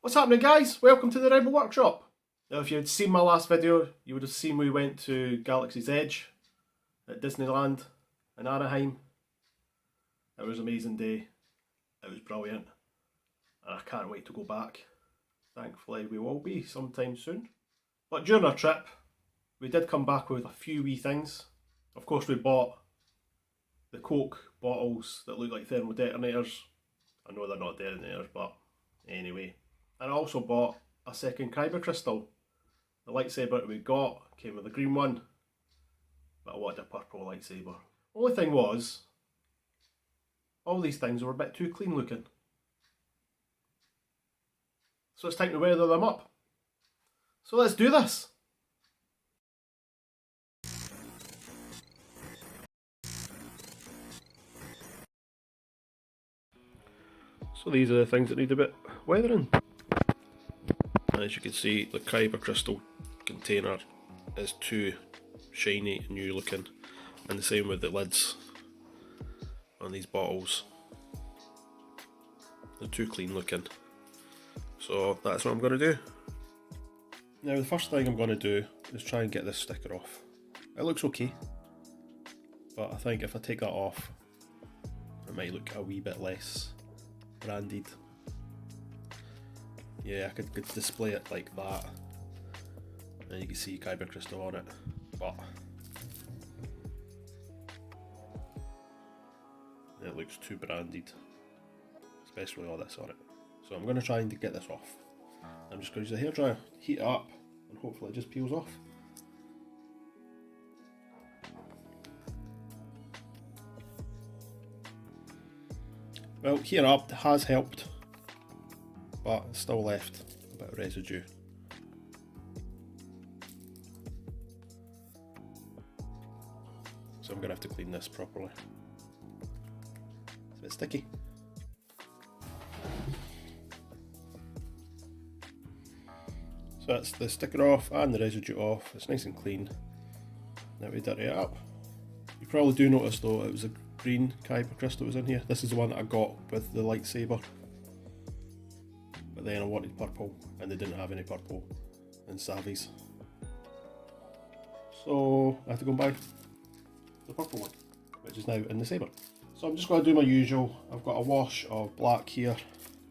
What's happening, guys? Welcome to the Rebel Workshop. Now, if you had seen my last video, you would have seen we went to Galaxy's Edge at Disneyland in Anaheim. It was an amazing day. It was brilliant. And I can't wait to go back. Thankfully, we will be sometime soon. But during our trip, we did come back with a few wee things. Of course, we bought the Coke bottles that look like thermal detonators. I know they're not detonators, but anyway. And I also bought a second Kyber crystal. The lightsaber that we got came with a green one, but I wanted a purple lightsaber. Only thing was, all these things were a bit too clean looking. So it's time to weather them up. So let's do this. So these are the things that need a bit weathering. As you can see, the Kyber crystal container is too shiny and new looking, and the same with the lids on these bottles. They're too clean looking. So that's what I'm going to do. Now the first thing I'm going to do is try and get this sticker off. It looks okay, but I think if I take that off, it might look a wee bit less branded. Yeah, I could display it like that, and you can see Kyber crystal on it, but it looks too branded, especially all this on it. So I'm going to try and get this off. I'm just going to use a hairdryer, heat it up, and hopefully it just peels off. Well, heating up has helped, but it's still left a bit of residue. So I'm going to have to clean this properly. It's a bit sticky. So that's the sticker off and the residue off. It's nice and clean. Now we dirty it up. You probably do notice though it was a green Kyber crystal was in here. This is the one that I got with the lightsaber. But then I wanted purple and they didn't have any purple in Savvy's. So I have to go and buy the purple one, which is now in the saber. So I'm just going to do my usual. I've got a wash of black here,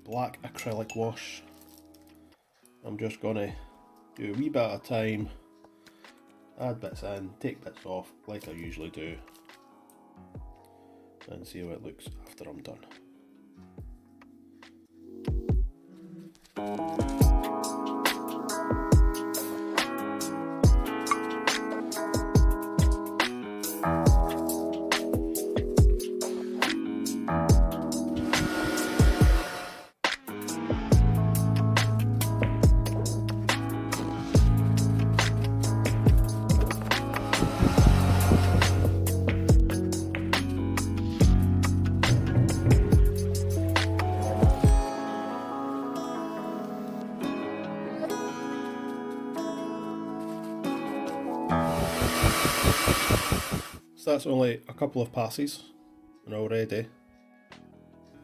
black acrylic wash. I'm just going to do a wee bit at a time, add bits in, take bits off like I usually do, and see how it looks after I'm done. So that's only a couple of passes and already,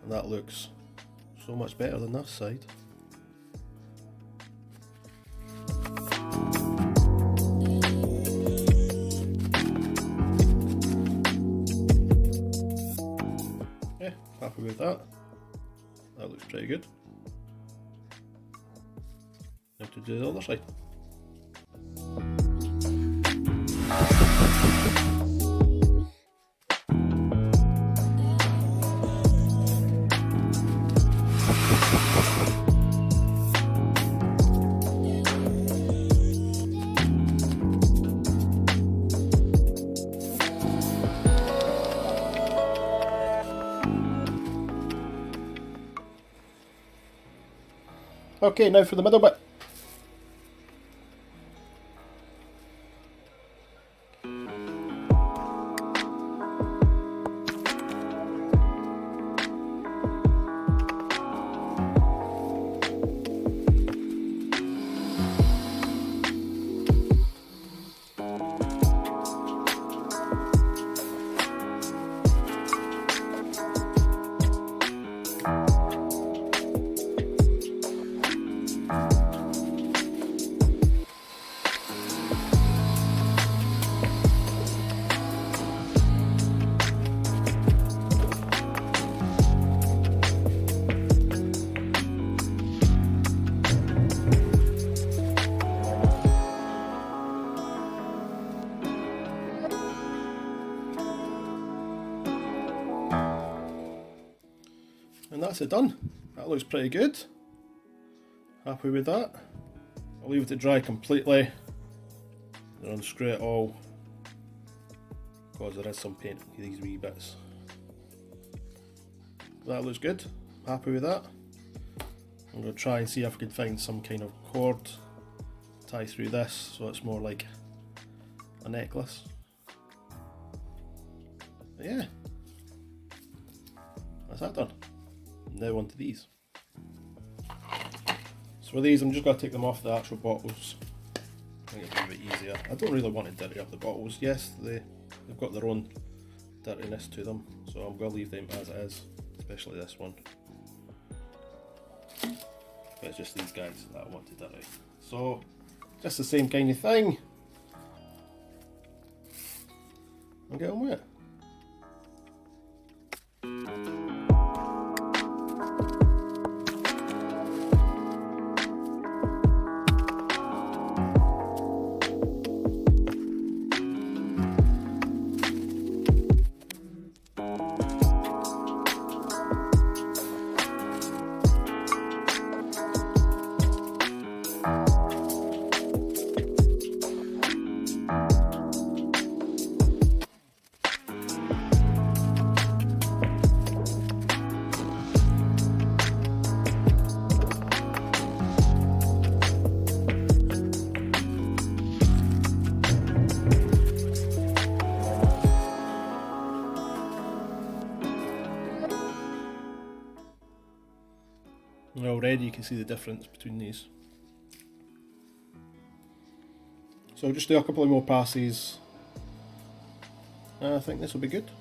and that looks so much better than this side. Yeah, happy with that. That looks pretty good. Now to do the other side. Okay, now for the middle bit. that's it done. That looks pretty good. Happy with that. I'll leave it to dry completely. Then unscrew it all, because there is some paint in these wee bits. That looks good. Happy with that. I'm going to try and see if I can find some kind of cord to tie through this so it's more like a necklace. But yeah, that's that done. Now onto these. So with these, I'm just going to take them off the actual bottles. I think it'll be a bit easier. I don't really want to dirty up the bottles. Yes, they've got their own dirtiness to them, so I'm going to leave them as it is, especially this one. But it's just these guys that I want to dirty. So, just the same kind of thing. I'll get on with it. Already you can see the difference between these. So I'll just do a couple of more passes. I think this will be good.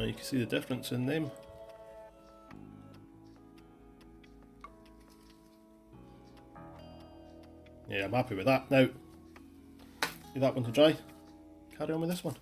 You can see the difference in them. Yeah, I'm happy with that. Now, leave that one to dry. Carry on with this one.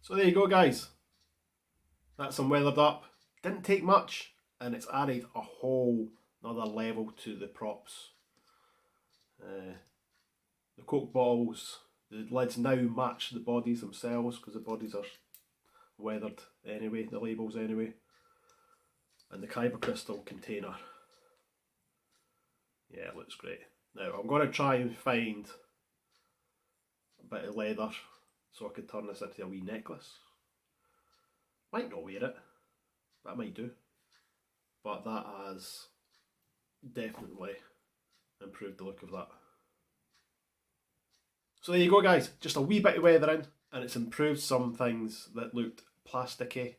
So there you go, guys. That's them weathered up. Didn't take much, and it's added a whole another level to the props. The Coke bottles, the lids now match the bodies themselves because the bodies are weathered anyway, the labels anyway. And the Kyber Crystal container. Yeah, it looks great. Now I'm going to try and find a bit of leather so I could turn this into a wee necklace. Might not wear it, but I might do. But that has definitely improved the look of that. So there you go, guys, just a wee bit of weathering, and it's improved some things that looked plasticky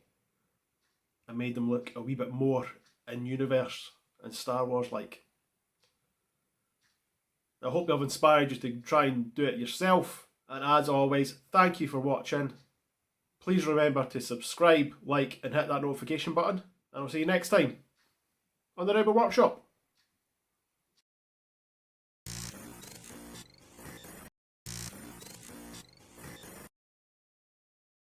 and made them look a wee bit more in universe and Star Wars like. I hope I've inspired you to try and do it yourself, and as always, thank you for watching. Please remember to subscribe, like and hit that notification button, and I'll see you next time. on the Rebel Workshop.